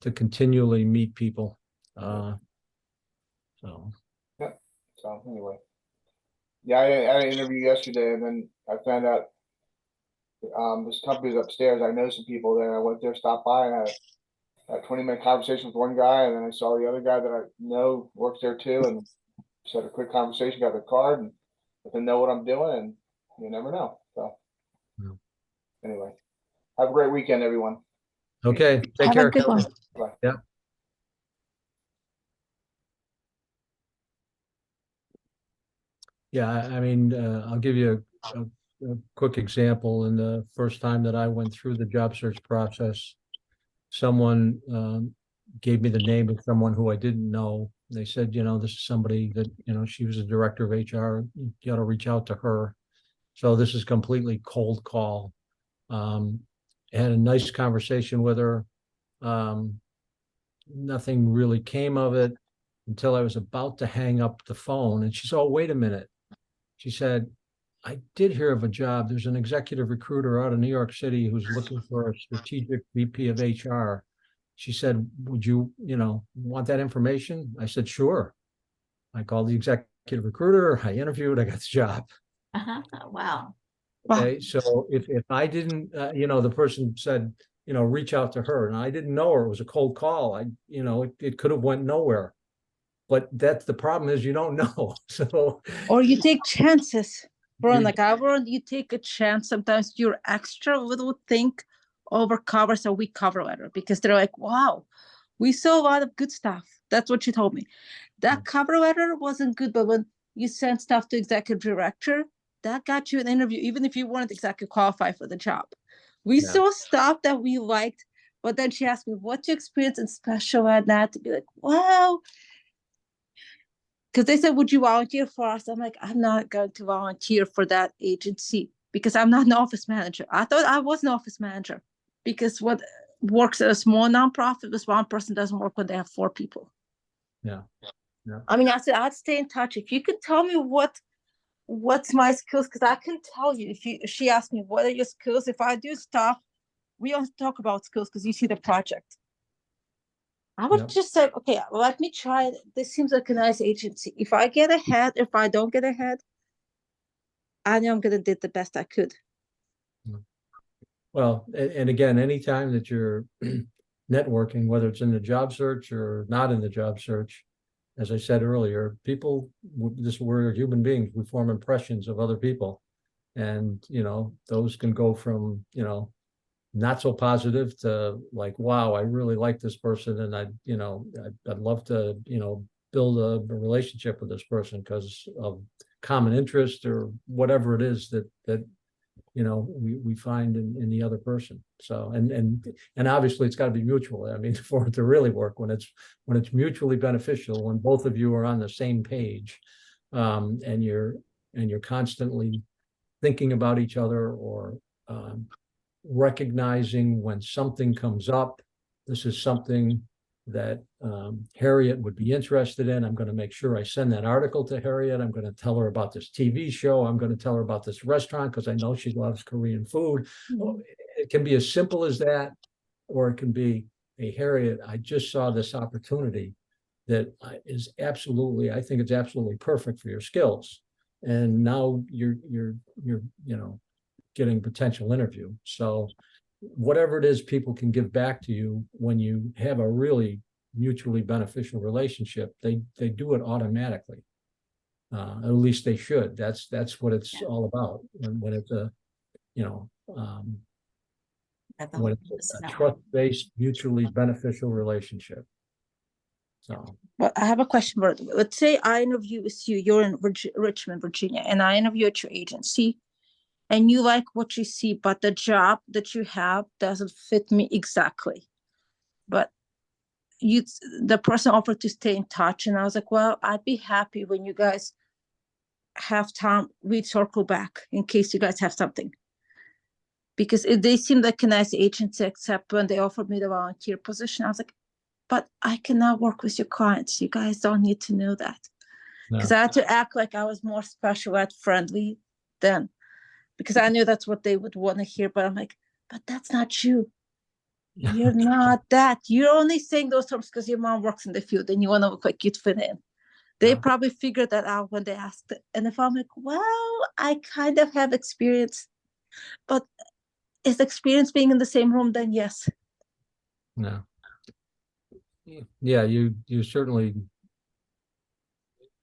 to continually meet people. So So anyway, yeah, I had an interview yesterday, and then I found out this company's upstairs. I know some people there. I went there, stopped by, and had a 20-minute conversation with one guy, and then I saw the other guy that I know works there too, and just had a quick conversation, got their card, and let them know what I'm doing, and you never know. So Yeah. anyway, have a great weekend, everyone. okay, take Have care. a good one. Bye. Yeah. Yeah, I mean, I'll give you a quick example. In the first time that I went through the job search process, someone gave me the name of someone who I didn't know. They said, this is somebody that, she was a director of HR. You got to reach out to her. So this is completely cold call. I had a nice conversation with her. Nothing really came of it until I was about to hang up the phone. And she said, oh, wait a minute. She said, I did hear of a job. There's an executive recruiter out of New York City who's looking for a strategic VP of HR. She said, would you, want that information? I said, sure. I called the executive recruiter. I interviewed. I got the job. Wow. Okay. So if I didn't, the person said, reach out to her, and I didn't know her. It was a cold call. It could have went nowhere. But that's the problem, is you don't know. So Or you take chances. Bro, You- like I learned, you take a chance. Sometimes your extra little thing overcovers a weak cover letter, because they're like, wow, we saw a lot of good stuff. That's what she told me. That cover letter wasn't good, but when you sent stuff to executive director, that got you an interview, even if you weren't exactly qualified for the job. We Yeah. saw stuff that we liked, but then she asked me, what's your experience in special ed? That to be like, wow. Because they said, would you volunteer for us? I'm like, I'm not going to volunteer for that agency because I'm not an office manager. I thought I was an office manager, because what works at a small nonprofit with one person doesn't work when they have 4 people. Yeah. Yeah. I mean, I said, I'd stay in touch. If you could tell me what's my skills, because I can tell you, if she asked me, what are your skills? If I do stuff, we don't talk about skills because you see the project. I would just say, okay, let me try it. This seems like a nice agency. If I get ahead, if I don't get ahead, I know I'm going to do the best I could. Well, and again, anytime that you're networking, whether it's in the job search or not in the job search, as I said earlier, we're human beings. We form impressions of other people. And, those can go from, not so positive to like, wow, I really like this person. And I'd love to, build a relationship with this person because of common interest or whatever it is that we find in the other person. So, and obviously it's got to be mutual. I mean, for it to really work, when it's mutually beneficial, when both of you are on the same page, and you're constantly thinking about each other, or recognizing when something comes up, this is something that Harriet would be interested in. I'm going to make sure I send that article to Harriet. I'm going to tell her about this TV show. I'm going to tell her about this restaurant because I know she loves Korean food. Mm-hmm. It can be as simple as that, or it can be, hey, Harriet, I just saw this opportunity that is absolutely, I think it's absolutely perfect for your skills. And now you're getting potential interview. So whatever it is people can give back to you when you have a really mutually beneficial relationship, they do it automatically. At least they should. That's what it's all about. When it's a, when it's a trust-based, mutually beneficial relationship. So, well, I have a question. Let's say I interview with you. You're in Richmond, Virginia, and I interview at your agency, and you like what you see, but the job that you have doesn't fit me exactly. But the person offered to stay in touch, and I was like, well, I'd be happy when you guys have time, we'd circle back in case you guys have something. because they seemed like a nice agency, except when they offered me the volunteer position, I was like, but I cannot work with your clients. You guys don't need to know that. Because I had to act like I was more special and friendly then, because I knew that's what they would want to hear. But I'm like, but that's not you. You're not that. You're only saying those terms because your mom works in the field and you want to look like you'd fit in. They probably figured that out when they asked it. And if I'm like, well, I kind of have experience, but is experience being in the same room? Then yes. No. Yeah, you certainly,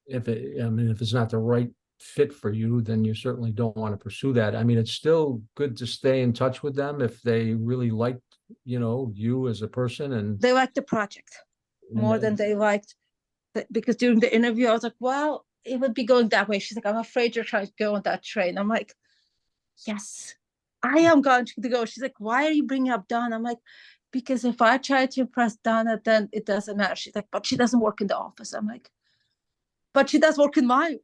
if it's not the right fit for you, then you certainly don't want to pursue that. I mean, it's still good to stay in touch with them if they really like, you as a person, and they liked the project more than they liked because during the interview, I was like, well, it would be going that way. She's like, I'm afraid you're trying to go on that train. I'm like, yes, I am going to go. She's like, why are you bringing up Donna? I'm like, because if I try to impress Donna, then it doesn't matter. She's like, but she doesn't work in the office. I'm like, but she does work in my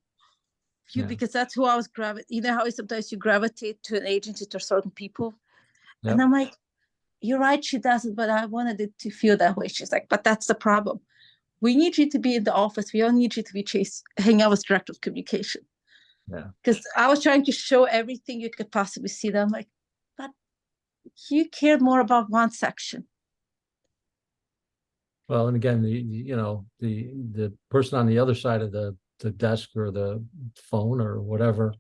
field, because that's who I was gravitating. You know how sometimes you gravitate to an agency to certain people? Yep. And I'm like, you're right, she doesn't, but I wanted it to feel that way. She's like, but that's the problem. We need you to be in the office. We don't need you to be hanging out with director of communication. Yeah. Because I was trying to show everything you could possibly see. That I'm like, but you cared more about one section. Well, and again, the person on the other side of the desk or the phone or whatever,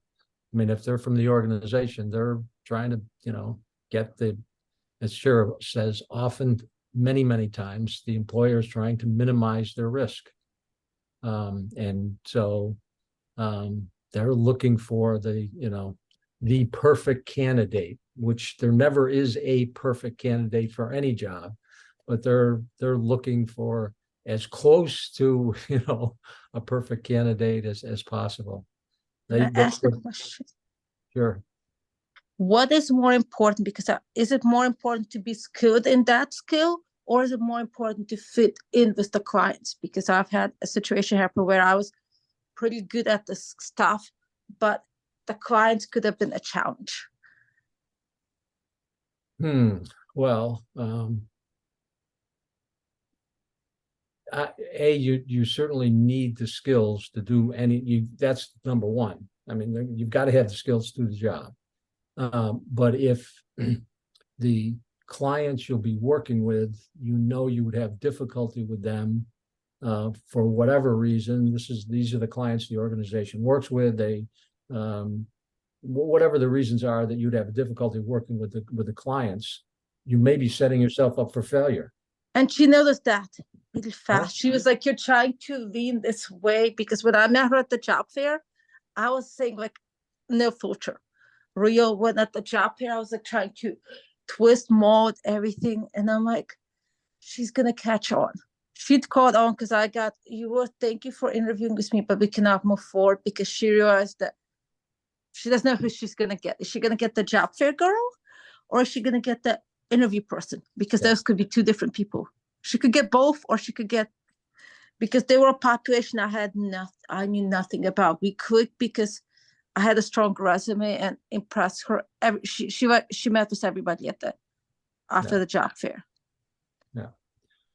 I mean, if they're from the organization, they're trying to, get as Shira says, often, many times, the employer is trying to minimize their risk. And so they're looking for the perfect candidate, which there never is a perfect candidate for any job, but they're looking for as close to, a perfect candidate as possible. Can I ask a question? Sure. What is more important? Because is it more important to be skilled in that skill, or is it more important to fit in with the clients? Because I've had a situation happen where I was pretty good at the stuff, but the clients could have been a challenge. Well, you certainly need the skills to do that's number one. I mean, you've got to have the skills to do the job. But if the clients you'll be working with, you would have difficulty with them for whatever reason. These are the clients the organization works with. They whatever the reasons are that you'd have difficulty working with the clients, you may be setting yourself up for failure. And she noticed that really fast. She was like, you're trying to lean this way, because when I met her at the job fair, I was saying like, no filter. Real. When at the job fair, I was like trying to twist, mold everything. And I'm like, she's going to catch on. She'd caught on because thank you for interviewing with me, but we cannot move forward, because she realized that she doesn't know who she's going to get. Is she going to get the job fair girl, or is she going to get the interview person? Because those could be two different people. She could get both, or she could get, because they were a population I knew nothing about. We clicked because I had a strong resume and impressed her. She met with everybody after the job fair. Yeah.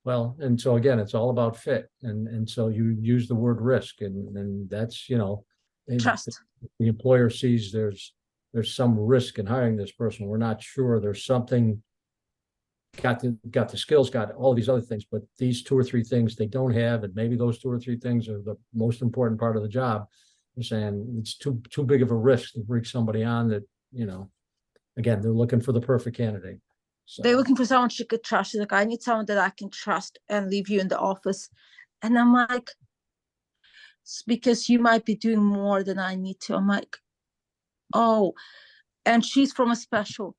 Well, and so again, it's all about fit, and so you use the word risk, and that's trust. The employer sees there's some risk in hiring this person. We're not sure. There's something. Got the skills, got all these other things, but these 2 or 3 things they don't have, and maybe those 2 or 3 things are the most important part of the job. They're saying it's too big of a risk to bring somebody on that, again, they're looking for the perfect candidate. So they're looking for someone she could trust. She's like, I need someone that I can trust and leave you in the office. And I'm like, it's because you might be doing more than I need to. I'm like, oh, and she's from a special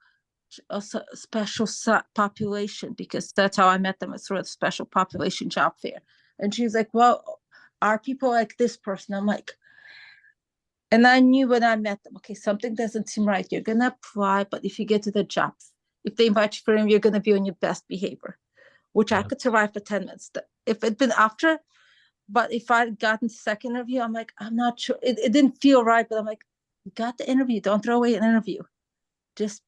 population, because that's how I met them, through a special population job fair. And she's like, well, are people like this person? I'm like, and I knew when I met them, okay, something doesn't seem right. You're gonna apply, but if you get to the job, if they invite you for him, you're gonna be on your best behavior, which I could survive for 10 minutes. If it'd been after, but if I'd gotten the second interview, I'm like, I'm not sure. It didn't feel right, but I'm like, you got the interview. Don't throw away an interview. just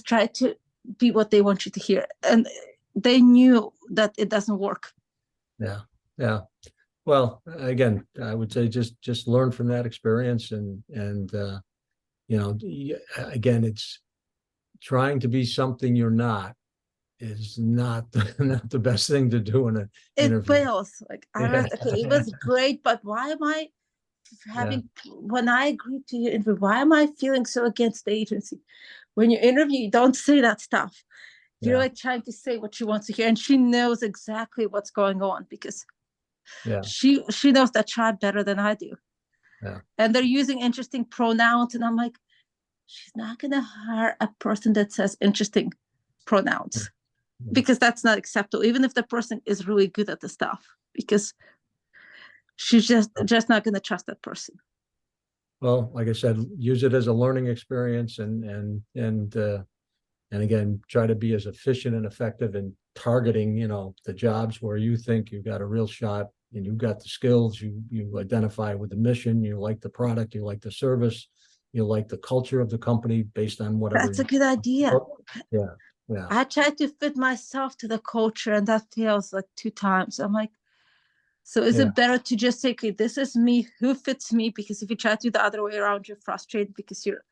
try to be what they want you to hear. And they knew that it doesn't work. Yeah. Yeah. Well, again, I would say just learn from that experience and again, it's trying to be something you're not is not not the best thing to do in an It interview. fails. Like I Yeah. read, okay, it was great, but why am I having when I agreed to your interview, why am I feeling so against the agency? When you interview, you don't say that stuff. You're Yeah. like trying to say what she wants to hear, and she knows exactly what's going on because Yeah. she knows that tribe better than I do. Yeah. And they're using interesting pronouns, and I'm like, she's not gonna hire a person that says interesting pronouns because that's not acceptable, even if the person is really good at the stuff, because she's just not gonna trust that person. Well, like I said, use it as a learning experience and again, try to be as efficient and effective in targeting, the jobs where you think you've got a real shot and you've got the skills, you identify with the mission, you like the product, you like the service, you like the culture of the company based on whatever. That's a good idea. Yeah. Yeah. I tried to fit myself to the culture, and that fails like 2 times. I'm like, so is it better to just say, okay, this is me, who fits me? Because if you try to do the other way around, you're frustrated because you're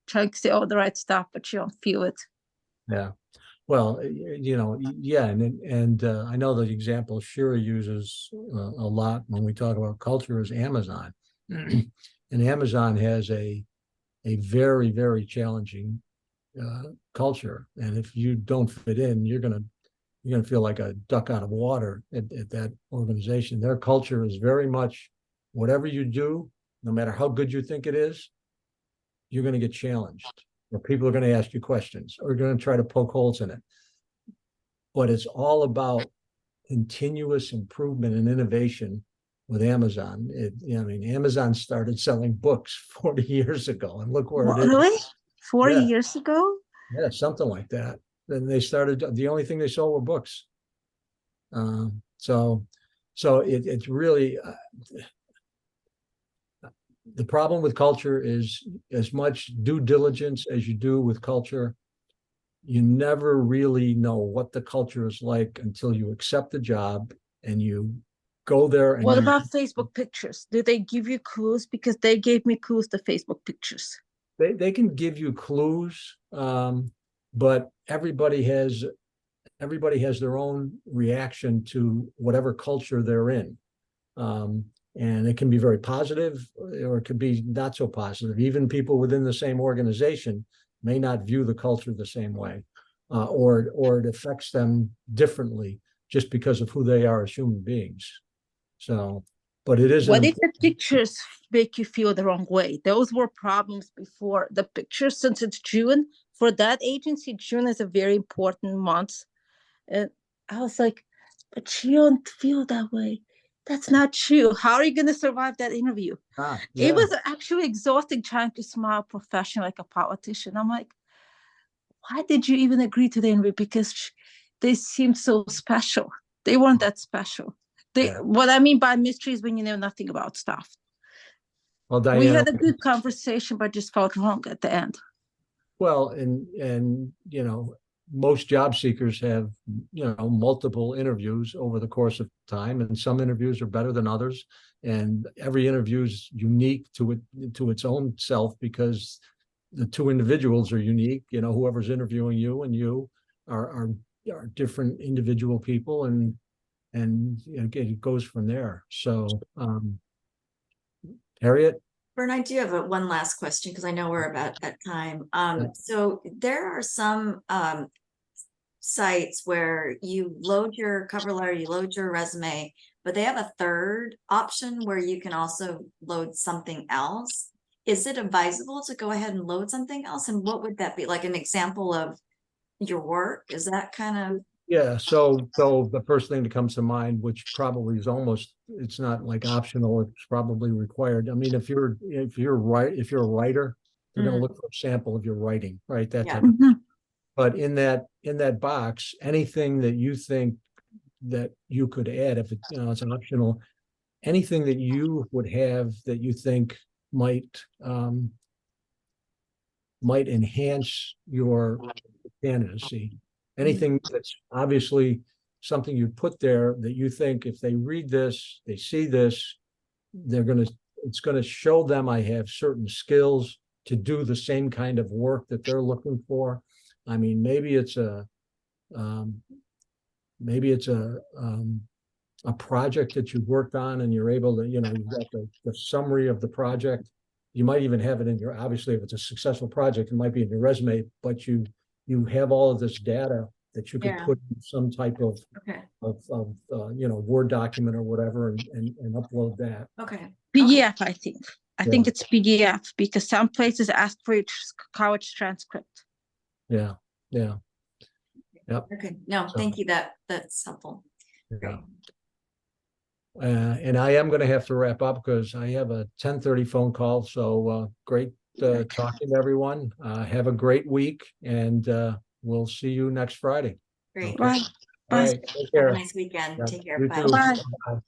trying to say all the right stuff, but you don't feel it. Yeah. Well, yeah, and I know the example Shira uses a lot when we talk about culture is Amazon, and Amazon has a very, very challenging culture, and if you don't fit in, you're gonna feel like a duck out of water at that organization. Their culture is very much whatever you do, no matter how good you think it is, you're going to get challenged. Or people are going to ask you questions or going to try to poke holes in it. But it's all about continuous improvement and innovation with Amazon. Amazon started selling books 40 years ago, and look where it is. Really? 40 years ago? Yeah, something like that. Then they started, the only thing they sold were books. So it's really, the problem with culture is as much due diligence as you do with culture, you never really know what the culture is like until you accept the job and you go there. And what about Facebook pictures? Do they give you clues? Because they gave me clues to Facebook pictures. They can give you clues, but everybody has their own reaction to whatever culture they're in. And it can be very positive or it could be not so positive. Even people within the same organization may not view the culture the same way, or it affects them differently just because of who they are as human beings. So, but it is. What if the pictures make you feel the wrong way? Those were problems before. The pictures, since it's June, for that agency, June is a very important month. And I was like, but you don't feel that way. That's not true. How are you going to survive that interview? It was actually exhausting trying to smile professional like a politician. I'm like, why did you even agree to the interview? Because they seemed so special. They weren't that special. What I mean by mystery is when you know nothing about stuff. Well, Diana, we had a good conversation, but just felt wrong at the end. Well, and most job seekers have multiple interviews over the course of time, and some interviews are better than others, and every interview is unique to its own self because the two individuals are unique. Whoever's interviewing you and you are different individual people, and it goes from there. So Harriet? Vern, I do have one last question because I know we're about at time. So there are some sites where you load your cover letter, you load your resume, but they have a third option where you can also load something else. Is it advisable to go ahead and load something else? And what would that be? Like an example of your work? Is that kind of? Yeah, so the first thing that comes to mind, which probably is almost, it's not like optional, it's probably required. I mean, if you're a writer, they're going to look for a sample of your writing, right? That type of thing. But in that box, anything that you think that you could add, if it's an optional, anything that you would have that you think might might enhance your candidacy. Anything that's obviously something you put there that you think if they read this, they see this, it's gonna show them I have certain skills to do the same kind of work that they're looking for. I mean, maybe it's a project that you've worked on and you're able to, you've got the summary of the project. You might even have it in your, obviously, if it's a successful project, it might be in your resume, but you have all of this data that you could Yeah. put in some type of Okay, Word document or whatever and upload that. okay. PDF, I think. I think Yeah. it's PDF because some places ask for your college transcript. Yeah, yeah, Okay, no, So- thank you. That's helpful. yeah. Great. And I am gonna have to wrap up because I have a 10:30 phone call. So great talking to everyone. Have a great week and we'll see you next Friday. Great. Okay. Bye. All Bye. right, take Have care. a nice weekend. Yeah, Take care. you Bye. too. Bye. Bye.